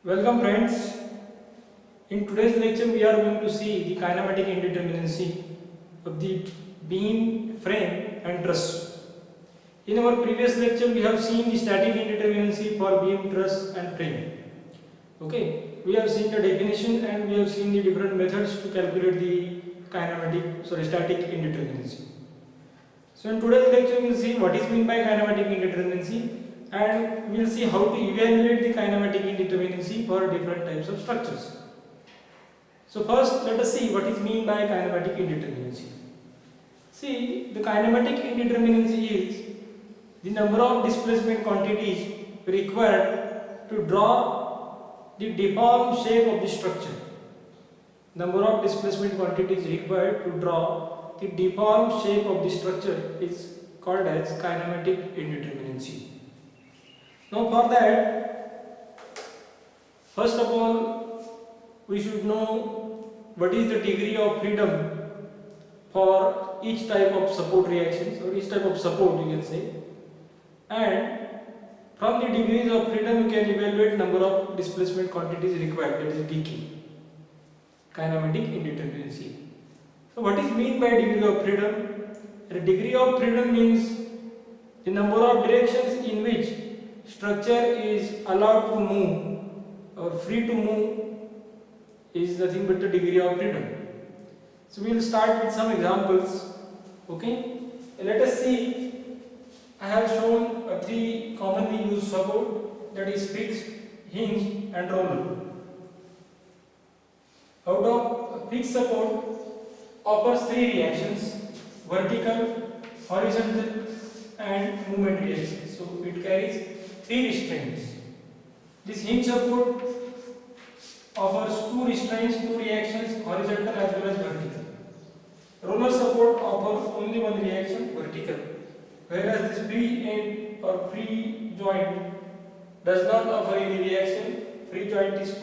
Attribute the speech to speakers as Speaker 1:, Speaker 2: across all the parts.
Speaker 1: Welcome friends. In today's lecture we are going to see the kinematic indeterminacy of the beam, frame and truss. In our previous lecture we have seen the static indeterminacy for beam, truss and frame. Okay, we have seen the definition and we have seen the different methods to calculate the static indeterminacy. So in today's lecture we will see what is meant by kinematic indeterminacy and we will see how to evaluate the kinematic indeterminacy for different types of structures. So first let us see what is meant by kinematic indeterminacy. See, the kinematic indeterminacy is the number of displacement quantities required to draw the deformed shape of the structure. Number of displacement quantities required to draw the deformed shape of the structure is called as kinematic indeterminacy. Now for that, first of all, we should know what is the degree of freedom for each type of support reactions or each type of support you can say, and from the degrees of freedom you can evaluate number of displacement quantities required, that is dk, kinematic indeterminacy. So what is meant by degree of freedom? The degree of freedom means the number of directions in which structure is allowed to move or free to move is nothing but the degree of freedom. So we will start with some examples. Okay, let us see. I have shown three commonly used support, that is fixed, hinge and roller. Out of fixed support offers three reactions: vertical, horizontal and movement reactions. So it carries three restraints. This hinge support offers two restraints, two reactions, horizontal as well as vertical. Roller support offers only one reaction, vertical, whereas this free end or free joint does not offer any reaction. Free joint is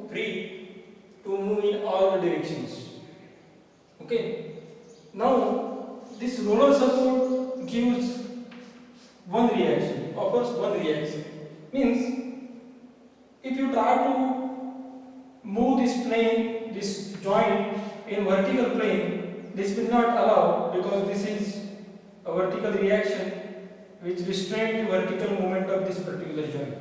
Speaker 1: free to move in all the directions. Okay. Now this roller support gives one reaction, offers one reaction. Means if you try to move this plane, this joint in vertical plane, this will not allow because this is a vertical reaction which restrains the vertical movement of this particular joint.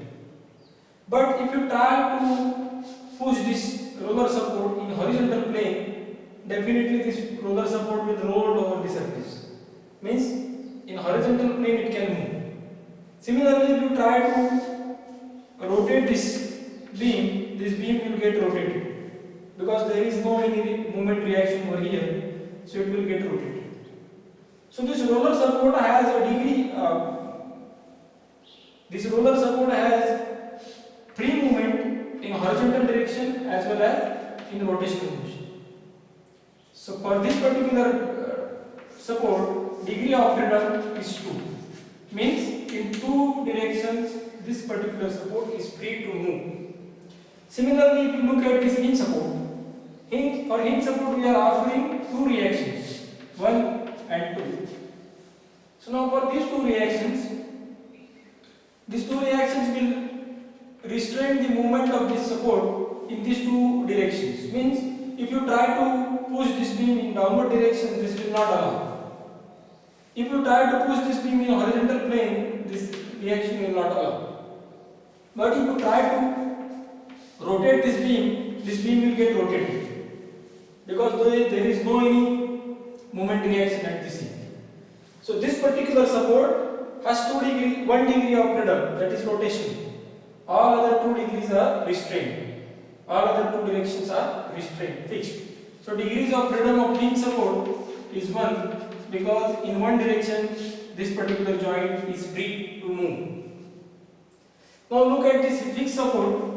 Speaker 1: But if you try to push this roller support in horizontal plane, definitely this roller support will roll over the surface. Means in horizontal plane it can move. Similarly, if you try to rotate this beam will get rotated because there is no any movement reaction over here, so it will get rotated. So this roller support has a degree. This roller support has free movement in horizontal direction as well as in rotational motion. So for this particular support, degree of freedom is 2. Means in two directions this particular support is free to move. Similarly, if you look at this hinge support, for hinge support we are offering two reactions, 1 and 2. So now for these two reactions will restrain the movement of this support in these two directions. Means if you try to push this beam in downward direction, this will not allow. If you try to push this beam in horizontal plane, this reaction will not allow. But if you try to rotate this beam will get rotated because there is no any movement reaction at this end. So this particular support has 1 degree of freedom, that is rotation. All other 2 degrees are restrained. All other 2 directions are restrained, fixed. So degrees of freedom of hinge support is 1 because in one direction this particular joint is free to move. Now look at this fixed support.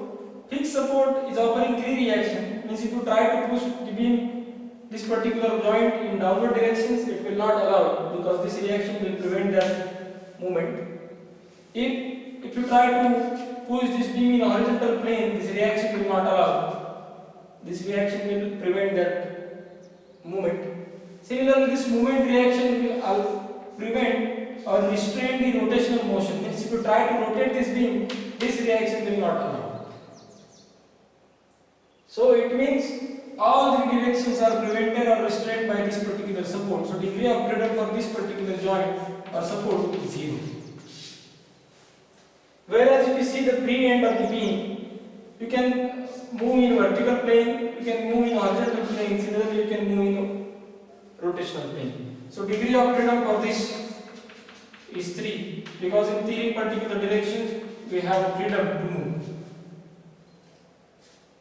Speaker 1: Fixed support is offering 3 reactions. Means if you try to push the beam, this particular joint in downward directions, it will not allow because this reaction will prevent that movement. If you try to push this beam in horizontal plane, this reaction will not allow. This reaction will prevent that movement. Similarly, this movement reaction will prevent or restrain the rotational motion. Means if you try to rotate this beam, this reaction will not allow. So it means all three directions are prevented or restrained by this particular support. So degree of freedom for this particular joint or support is 0. Whereas if you see the free end of the beam, you can move in vertical plane, you can move in horizontal plane, similarly you can move in rotational plane. So degree of freedom for this is 3, because in 3 particular directions we have freedom to move.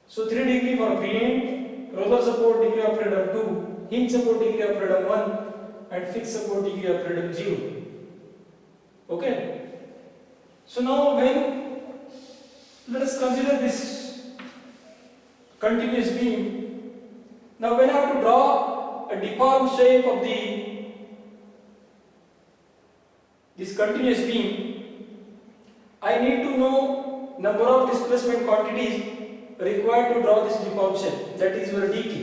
Speaker 1: So 3 degree for free end, roller support degree of freedom 2, hinge support degree of freedom 1, and fixed support degree of freedom 0. Okay. So now when let us consider this continuous beam. Now when I have to draw a deformed shape of this continuous beam, I need to know number of displacement quantities required to draw this deformed shape, that is your dk.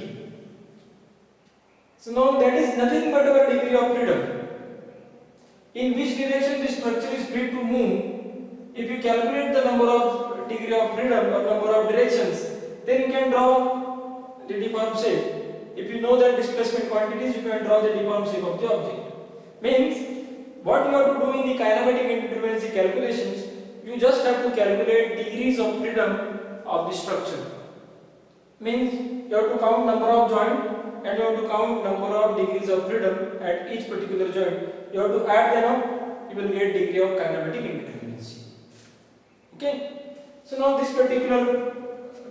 Speaker 1: So now that is nothing but our degree of freedom. In which direction the structure is free to move, if you calculate the number of degree of freedom or number of directions, then you can draw the deformed shape. If you know that displacement quantities, you can draw the deformed shape of the object. Means, what you have to do in the kinematic indeterminacy calculations, you just have to calculate degrees of freedom of the structure. Means, you have to count number of joint and you have to count number of degrees of freedom at each particular joint. You have to add them up, you will get degree of kinematic indeterminacy. Okay. So now this particular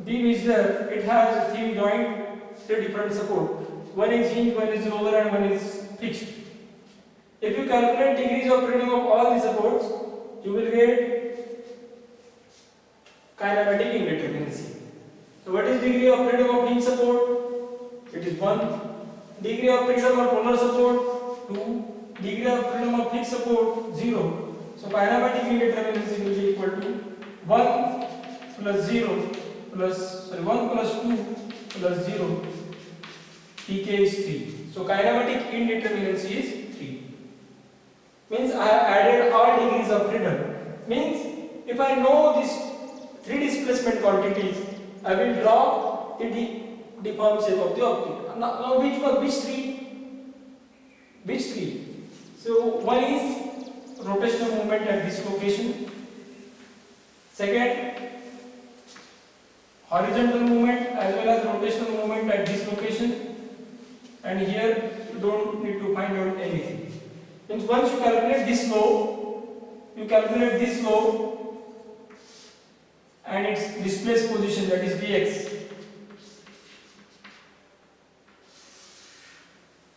Speaker 1: beam is there. It has 3 joint, 3 different support. One is hinge, one is roller, and one is fixed. If you calculate degrees of freedom of all the supports, you will get kinematic indeterminacy. So what is degree of freedom of hinge support? It is 1. Degree of freedom of roller support 2. Degree of freedom of fixed support 0. So kinematic indeterminacy will be equal to 1 plus 0 plus 1 plus 2 plus 0. Pk is 3. So kinematic indeterminacy is 3. Means I have added all degrees of freedom. Means if I know these 3 displacement quantities, I will draw the deformed shape of the object. Now which one? Which 3? Which 3? So one is rotational movement at this location. Second, horizontal movement as well as rotational movement at this location. And here you don't need to find out anything. Means once you calculate this law, you calculate this law and its displaced position, that is Vx.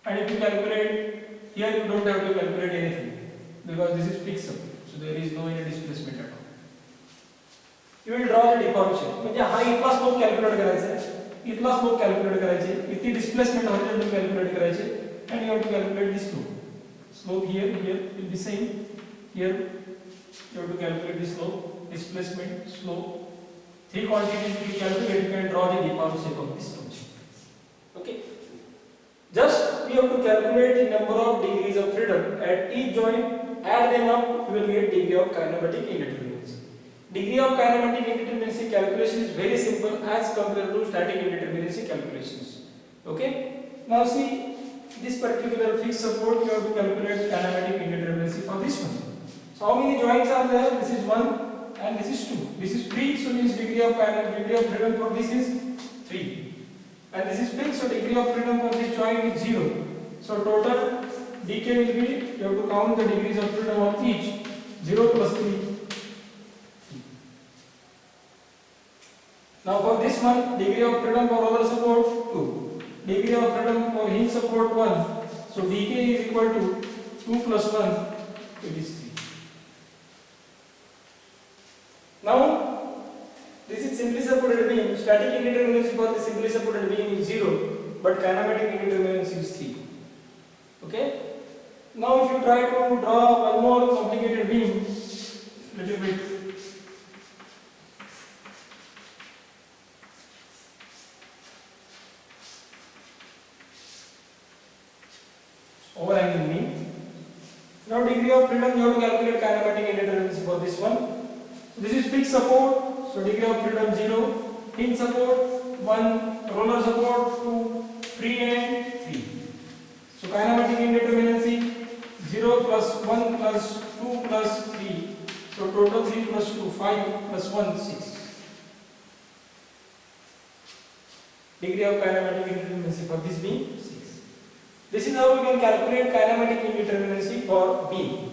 Speaker 1: And if you calculate, here you don't have to calculate anything because this is fixed support, so there is no any displacement at all. You will draw the deformed shape. म्हणजे हा इथला slope calculate करायचा आहे, इथला slope calculate करायचे, इथे displacement horizontal calculate करायचे, and you have to calculate this slope. Slope here will be same. Here you have to calculate the slope, displacement, slope. 3 quantities if you calculate, you can draw the deformed shape of this function. Okay. Just we have to calculate the number of degrees of freedom at each joint. Add them up, you will get degree of kinematic indeterminacy. Degree of kinematic indeterminacy calculation is very simple as compared to static indeterminacy calculations. Okay. Now see this particular fixed support, you have to calculate kinematic indeterminacy for this one. So how many joints are there? This is 1 and this is 2. This is 3, so means degree of freedom for this is 3. And this is fixed, so degree of freedom for this joint is 0. So total dk will be, you have to count the degrees of freedom of each. 0 plus 3. Now for this one, degree of freedom for roller support 2. Degree of freedom for hinge support 1. So dk is equal to 2 plus 1, it is 3. Now this is simply supported beam. Static indeterminacy for the simply supported beam is 0, but kinematic indeterminacy is 3. Okay. Now if you try to draw one more complicated beam, little bit. Overhanging beam. Now degree of freedom, you have to calculate kinematic indeterminacy for this one. This is fixed support, so degree of freedom 0. Hinge support, 1, roller support 2, free end 3. So kinematic indeterminacy 0 plus 1 plus 2 plus 3. So total 3 plus 2, 5 plus 1, 6. Degree of kinematic indeterminacy for this beam 6. This is how we can calculate kinematic indeterminacy for beam.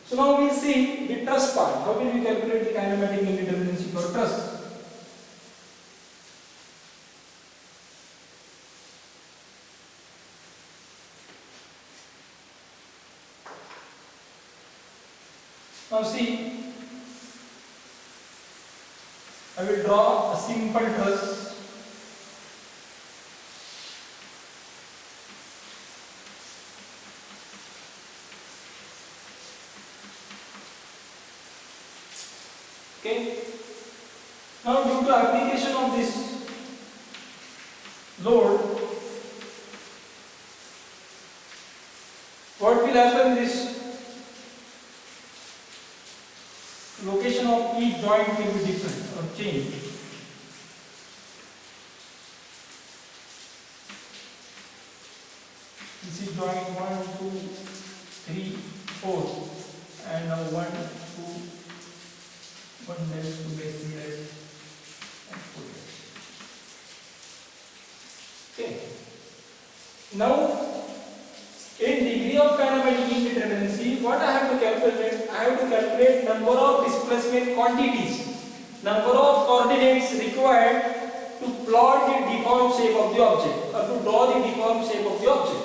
Speaker 1: So now we see the truss part. How will we calculate the kinematic indeterminacy for truss? Now see, I will draw a simple truss. Okay. Now due to application of this load, what will happen is location of each joint will be different or change. This is joint 1, 2, 3, 4 and now 1, 2, 1 dash, 2 dash, 3 dash and 4 dash. Okay. Now in degree of kinematic indeterminacy, what I have to calculate? I have to calculate number of displacement quantities, number of coordinates required to plot the deformed shape of the object or to draw the deformed shape of the object.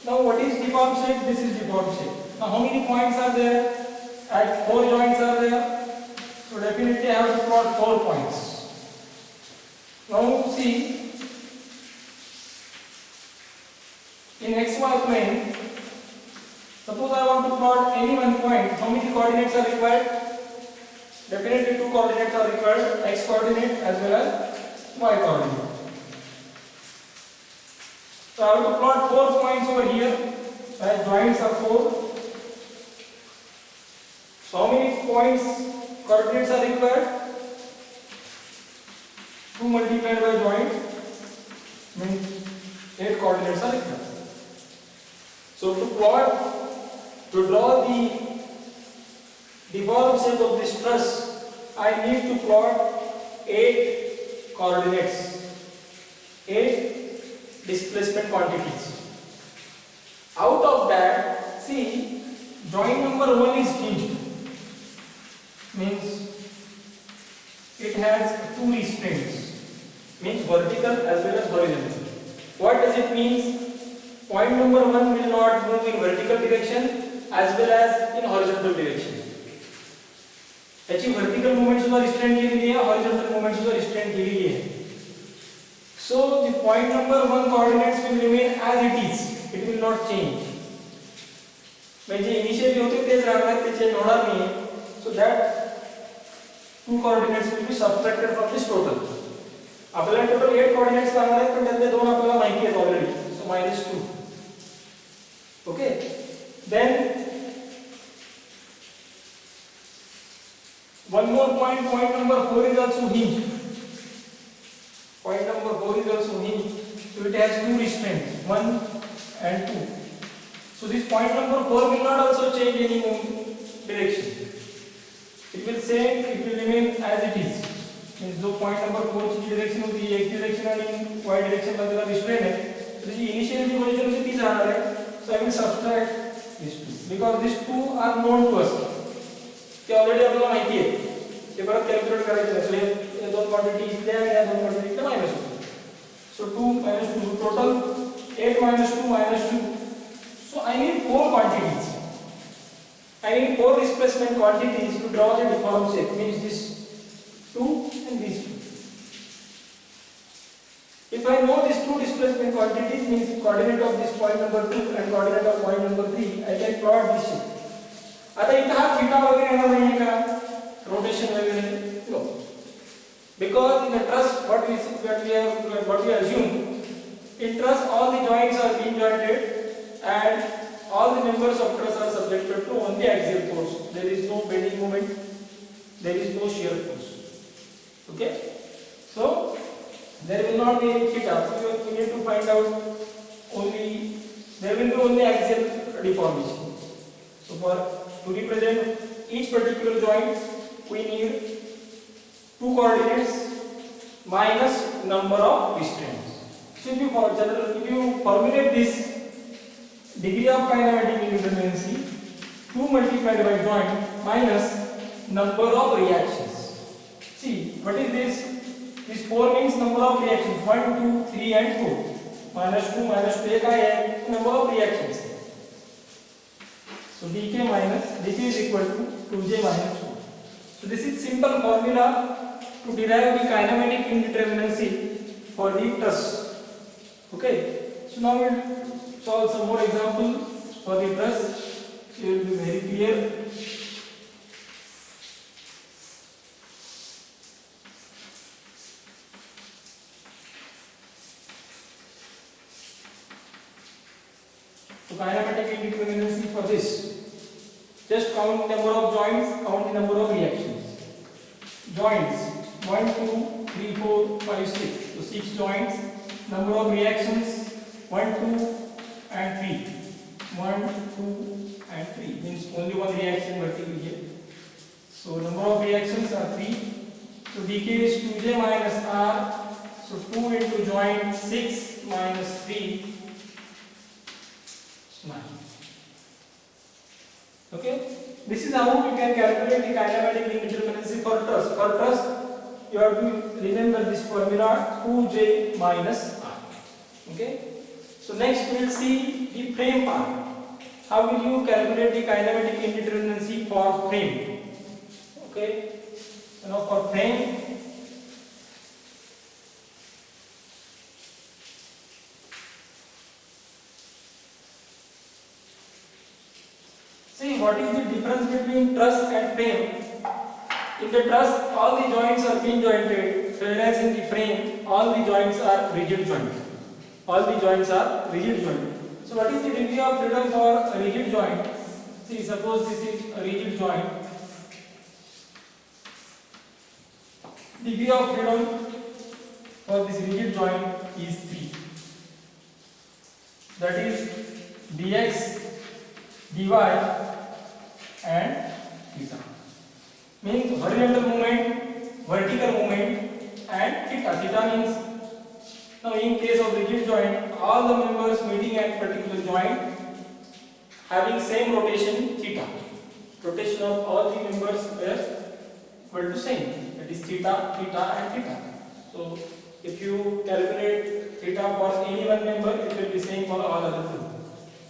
Speaker 1: Now what is deformed shape? This is deformed shape. Now how many points are there? At 4 joints are there. So definitely I have to plot 4 points. Now see, in xy plane, suppose I want to plot any one point, how many coordinates are required? Definitely 2 coordinates are required, x coordinate as well as y coordinate. So I have to plot 4 points over here, as joints are 4. So how many points, coordinates are required? 2 multiplied by joint means 8 coordinates are required. So to draw the deformed shape of this truss, I need to plot 8 coordinates, 8 displacement quantities. Out of that, see, joint number 1 is hinged, means it has 2 restraints, means vertical as well as horizontal. What does it mean? Point number 1 will not move in vertical direction as well as in horizontal direction. याची vertical movement सुद्धा restraint केलेली आहे, horizontal movement सुद्धा restraint केलेली आहे. So the point number 1 coordinates will remain as it is. It will not change. म्हणजे initially होते तेच राहणार, ते change होणार नाही. So that 2 coordinates will be subtracted from this total. आपल्याला total 8 coordinates लागणार आहेत, पण त्यातले 2 आपल्याला माहिती आहेत already. So minus 2. Okay. Then one more point, point number 4 is also hinged. Point number 4 is also hinged. So it has 2 restraints, 1 and 2. So this point number 4 will not also change any direction. It will remain as it is. Means जो point number 4 ची direction होती x direction आणि y direction ला त्याला restraint आहे. So जी initial जी position होती तीच राहणार आहे. So I will subtract these 2 because these 2 are known to us. ते already आपल्याला माहिती आहे. ते परत कॅल्क्युलेट करायचं आहे. So या दोन क्वांटिटी इथल्या आणि या दोन क्वांटिटी इथल्या मायनस होतील. So 2 minus 2 total 8 minus 2 minus 2. So I need 4 quantities. I need 4 displacement quantities to draw the deformed shape. Means this 2 and these 2. If I know these 2 displacement quantities, means coordinate of this point number 2 and coordinate of point number 3, I can plot this shape. आता इथं हा theta वगैरे येणार नाहीये का? Rotation वगैरे? No. Because in the truss, what we assume, in truss all the joints are beam jointed and all the members of truss are subjected to only axial force. There is no bending moment, there is no shear force. Okay? So there will not be any theta. So we need to find out only, there will be only axial deformation. So for to represent each particular joint, we need two coordinates minus number of strands. So if you formulate this degree of kinematic indeterminacy, 2 multiplied by joint minus number of reactions. See, what is this? This 4 means number of reactions, 1, 2, 3 and 4. Minus 2 एक आया number of reactions. So dk is equal to 2j minus 4. So this is simple formula to derive the kinematic indeterminacy for the truss. Okay. So now we will solve some more examples for the truss. It will be very clear. So kinematic indeterminacy for this. Just count the number of joints, count the number of reactions. Joints 1, 2, 3, 4, 5, 6. So 6 joints. Number of reactions 1, 2 and 3. 1, 2 and 3 means only one reaction vertically here. So number of reactions are 3. So dk is 2j minus r. So 2 into joint 6 minus 3 is 9. Okay. This is how we can calculate the kinematic indeterminacy for truss. For truss, you have to remember this formula 2j minus r. Okay. So next we will see the frame part. How will you calculate the kinematic indeterminacy for frame? Okay. So now for frame, see what is the difference between truss and frame. In the truss, all the joints are pin jointed, whereas in the frame, all the joints are rigid jointed. All the joints are rigid jointed. So what is the degree of freedom for a rigid joint? See, suppose this is a rigid joint. Degree of freedom for this rigid joint is 3. That is dx, dy and theta. Means horizontal movement, vertical movement and theta. Theta means, now in case of rigid joint, all the members meeting at particular joint having same rotation theta. Rotation of all the members were equal to same. That is theta, theta and theta. So if you calculate theta for any one member, it will be same for all other two.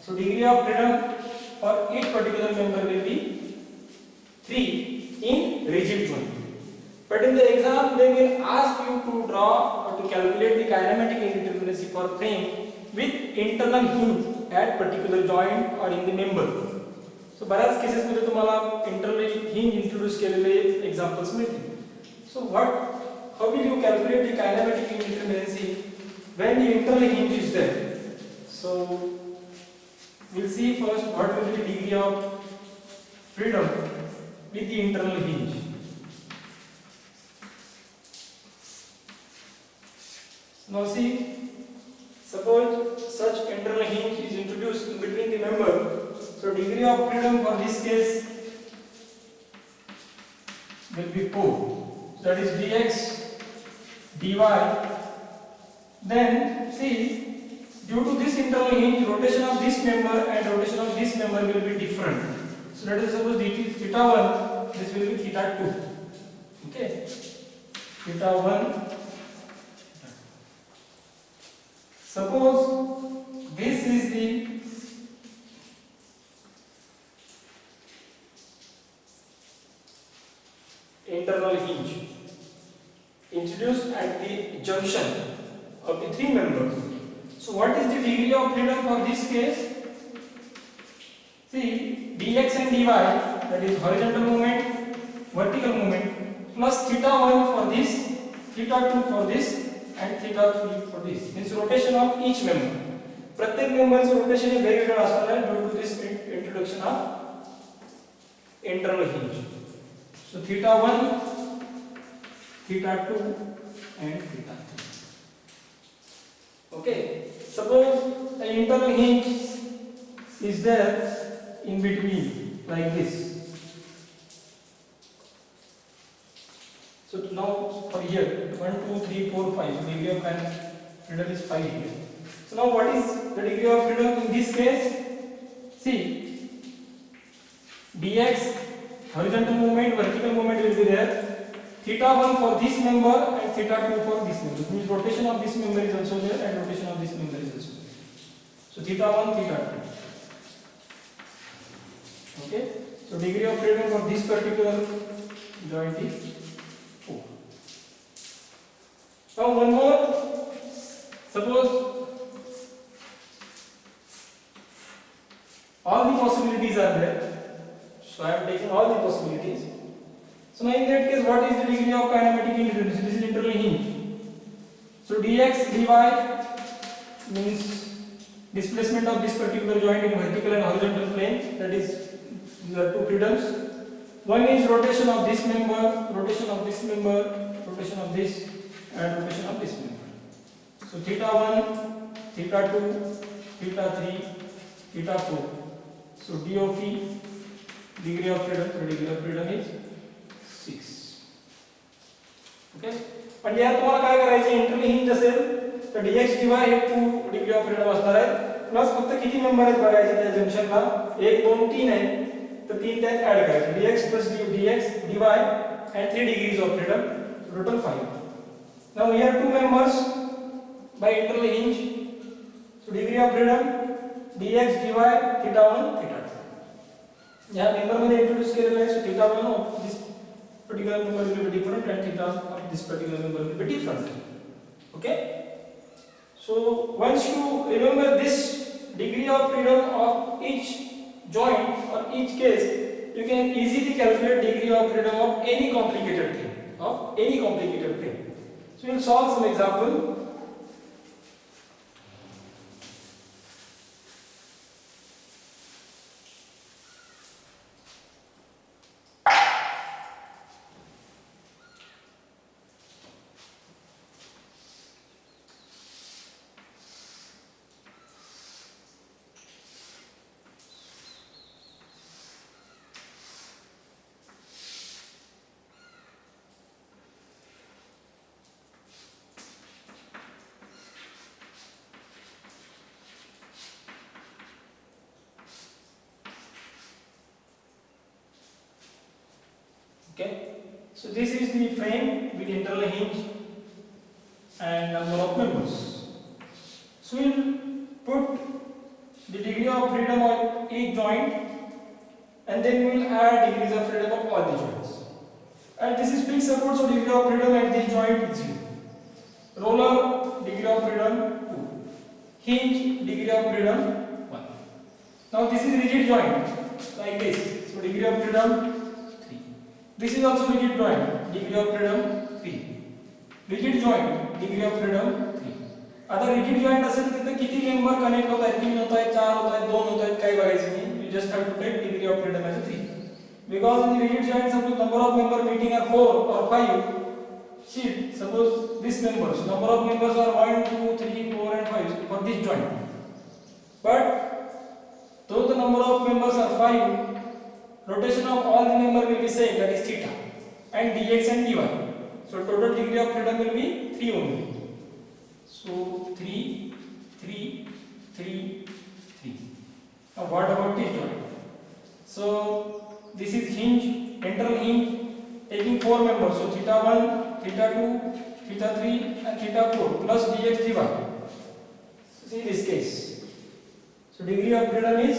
Speaker 1: So degree of freedom for each particular member will be 3 in rigid joint. But in the exam, they will ask you to draw or to calculate the kinematic indeterminacy for frame with internal hinge at particular joint or in the member. So बऱ्याच cases मध्ये तुम्हाला internal hinge introduce केलेले examples मिळतील. So how will you calculate the kinematic indeterminacy when the internal hinge is there? So we'll see first what will be the degree of freedom with the internal hinge. Now see, suppose such internal hinge is introduced in between the member. So degree of freedom for this case will be 4. So that is dx, dy. Then see, due to this internal hinge, rotation of this member and rotation of this member will be different. So let us suppose dt is theta 1, this will be theta 2. Okay, theta 1. Suppose this is the internal hinge introduced at the junction of the three members. So what is the degree of freedom for this case? See, dx and dy, that is horizontal movement, vertical movement, plus theta 1 for this, theta 2 for this and theta 3 for this. Means rotation of each member. प्रत्येक member's rotation is very different due to this introduction of internal hinge. So theta 1, theta 2 and theta 3. Okay, suppose an internal hinge is there in between like this. So now for here 1, 2, 3, 4, 5. So degree of freedom is 5 here. So now what is the degree of freedom in this case? See, dx horizontal movement, vertical movement will be there. Theta 1 for this member and theta 2 for this member. It means rotation of this member is also there and rotation of this member is also there. So theta 1, theta 2. Okay. So degree of freedom for this particular joint is 4. Now one more. Suppose all the possibilities are there. So I am taking all the possibilities. So now in that case, what is the degree of kinematic indeterminacy? This is internal hinge. So dx dy means displacement of this particular joint in vertical and horizontal plane. That is, these are two freedoms. One is rotation of this member, rotation of this member, rotation of this, and rotation of this member. So theta 1, theta 2, theta 3, theta 4. So d of e, degree of freedom, the degree of freedom is 6. Okay, पण यात तुम्हाला काय करायचे, internal hinge असेल तर dx dy हे 2 degree of freedom असणार आहे, प्लस फक्त किती मेंबर आहेत बघायचे त्या जंक्शनला, 1 2 3 आहे, तर 3 त्यात ऍड करायचे, dx plus dx dy and 3 degrees of freedom, total 5. Now here 2 members by internal hinge, so degree of freedom dx dy theta 1 theta 2. यहाँ मेंबर मध्ये इंट्रोड्यूस केलेला आहे, so theta 1 of this particular member will be different and theta of this particular member will be different. Okay, so once you remember this degree of freedom of each joint or each case, you can easily calculate degree of freedom of any complicated thing. So we'll solve some example. Okay, so this is the frame with internal hinge and number of members. So we'll put the degree of freedom on each joint and then we'll add degrees of freedom of all the joints. And this is fixed support, so degree of freedom at this joint is 0. Roller, degree of freedom 2. Hinge, degree of freedom 1. Now this is rigid joint like this, so degree of freedom. This is also rigid joint, degree of freedom 3. Rigid joint, degree of freedom 3. आता rigid joint असेल तिथे किती member connect होत आहेत, 3 होत आहेत, 4 होत आहेत, 2 होत आहेत, काही बघायचं नाही. You just have to take degree of freedom as 3. Because in the rigid joint, suppose number of member meeting are 4 or 5. See, suppose this members, number of members are 1, 2, 3, 4 and 5 for this joint. But though the number of members are 5, rotation of all the member will be same, that is theta, and dx and dy. So total degree of freedom will be 3 only. So 3, 3, 3, 3. Now what about this joint? So this is hinge, internal hinge, taking 4 members. So theta 1, theta 2, theta 3 and theta 4 plus dx dy. So see this case. So degree of freedom is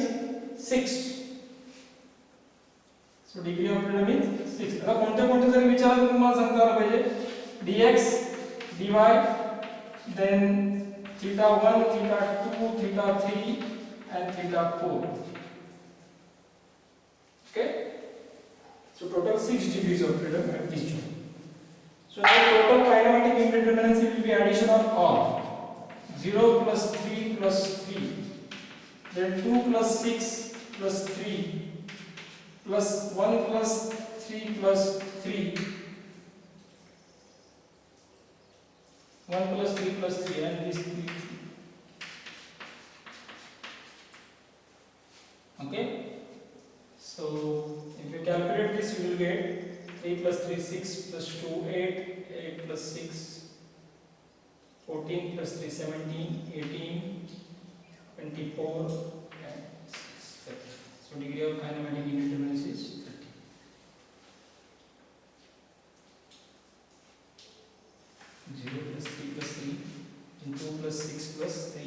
Speaker 1: 6. So degree of freedom is 6. आता कोणते जरी विचारलं तुम्हाला सांगता आलं पाहिजे, dx dy then theta 1 theta 2 theta 3 and theta 4. Okay, so total 6 degrees of freedom at this joint. So now total kinematic indeterminacy will be addition of all 0 plus 3 plus 3, then 2 plus 6 plus 3 plus 1 plus 3 plus 3, 1 plus 3 plus 3 and this 3. 6 plus 2 8, 8 plus 6 14 plus 3 17, 18, 24 and 6 30. So degree of kinematic indeterminacy is 30. Zero plus 3 plus 3, then 2 plus 6 plus 3,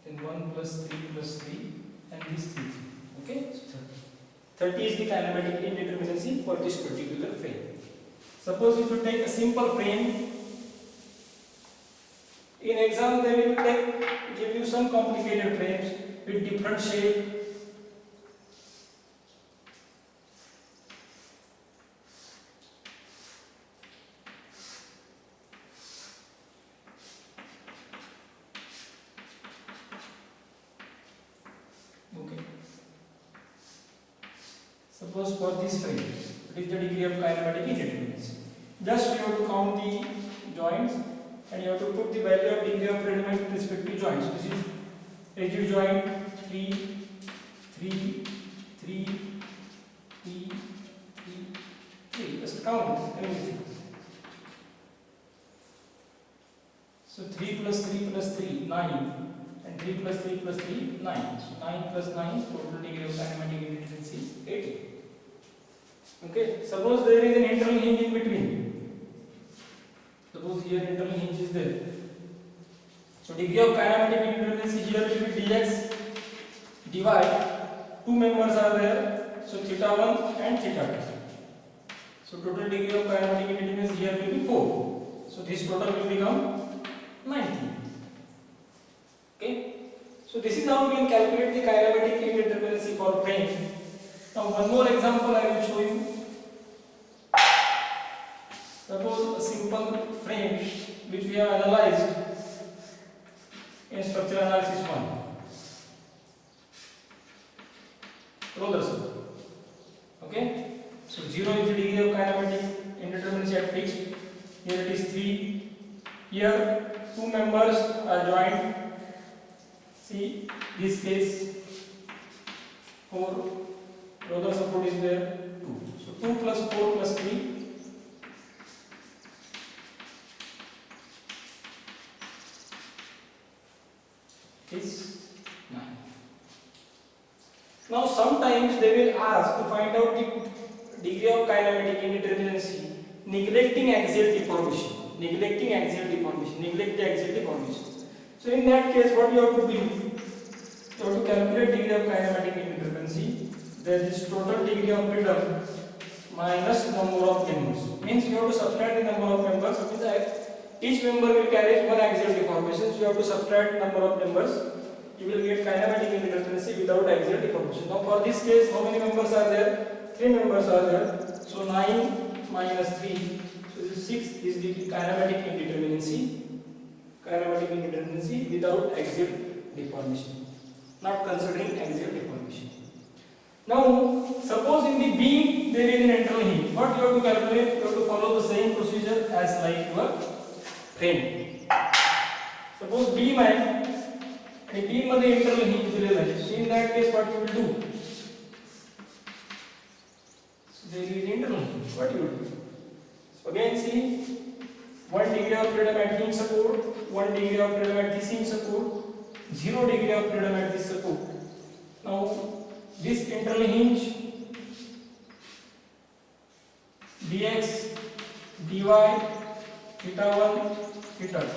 Speaker 1: then 1 plus 3 plus 3, and this 3. Okay, so 30. 30 is the kinematic indeterminacy for this particular frame. Suppose if you take a simple frame, in exam they will give you some complicated frames with different shape. Okay. Suppose for this frame, what is the degree of kinematic indeterminacy? Just you have to count the joints and you have to put the value of degree of freedom with respect to joints. This is rigid joint 3, 3, 3, 3, 3, 3. Just count everything. So 3 plus 3 plus 3, 9. And 3 plus 3 plus 3, 9. So 9 plus 9, total degree of kinematic indeterminacy is 80. Okay, suppose there is an internal hinge in between. Suppose here internal hinge is there. So degree of kinematic indeterminacy here will be dx dy. Two members are there. So theta 1 and theta 2. So total degree of kinematic indeterminacy here will be 4. So this total will become 90. Okay. So this is how we can calculate the kinematic indeterminacy for frame. Now one more example I will show you. Suppose a simple frame which we have analyzed in structural analysis 1. Roller cell. Okay. So 0 is the degree of kinematic indeterminacy at fixed. Here it is 3. Here two members are joined. See this case 4. Roller support is there 2. So 2 plus 4 plus 3 is 9. Now sometimes they will ask to find out the degree of kinematic indeterminacy neglecting axial deformation. Neglecting axial deformation. Neglect the axial deformation. So in that case what you have to do? You have to calculate degree of kinematic indeterminacy. There is total degree of freedom minus number of members. Means you have to subtract the number of members. Means each member will carry one axial deformation. So you have to subtract number of members. You will get kinematic indeterminacy without axial deformation. Now for this case, how many members are there? 3 members are there. So 9 minus 3. So 6 is the kinematic indeterminacy. Kinematic indeterminacy without axial deformation. Not considering axial deformation. Now, suppose in the beam there is an internal hinge. What you have to calculate? You have to follow the same procedure as like your frame. Suppose beam and beam मध्ये internal hinge दिलेला आहे. So in that case, what you will do? So there is internal hinge. What you will do? So again, see 1 degree of freedom at hinge support, 1 degree of freedom at this hinge support, 0 degree of freedom at this support. Now this internal hinge dx dy theta 1 theta 2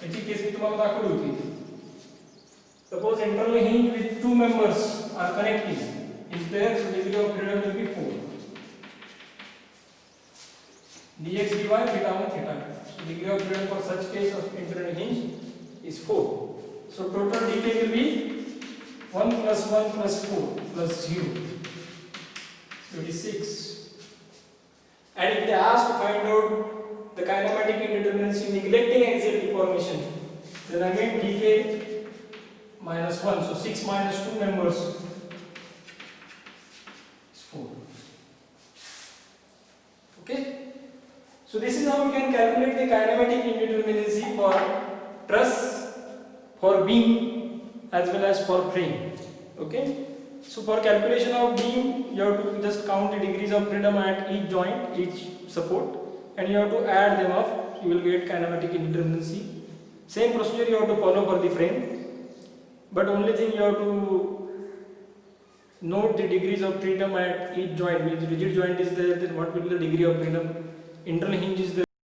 Speaker 1: याची case मी तुम्हाला दाखवली होती. Suppose internal hinge with two members are connecting is there, so degree of freedom will be 4. dx dy theta 1 theta 2. So degree of freedom for such case of internal hinge is 4. So total decay will be 1 plus 1 plus 4 plus 0. So it is 6. And if they ask to find out the kinematic indeterminacy neglecting axial deformation, then again decay minus 1. So 6 minus 2 members is 4. Okay. So this is how we can calculate the kinematic indeterminacy for truss, for beam as well as for frame. Okay. So for calculation of beam, you have to just count the degrees of freedom at each joint, each support. and you have to add them up, you will get kinematic indeterminacy. Same procedure you have to follow for the frame, but only thing you have to note the degrees of freedom at each joint. If the rigid joint is there, then what will be the degree of freedom? Internal hinge is there.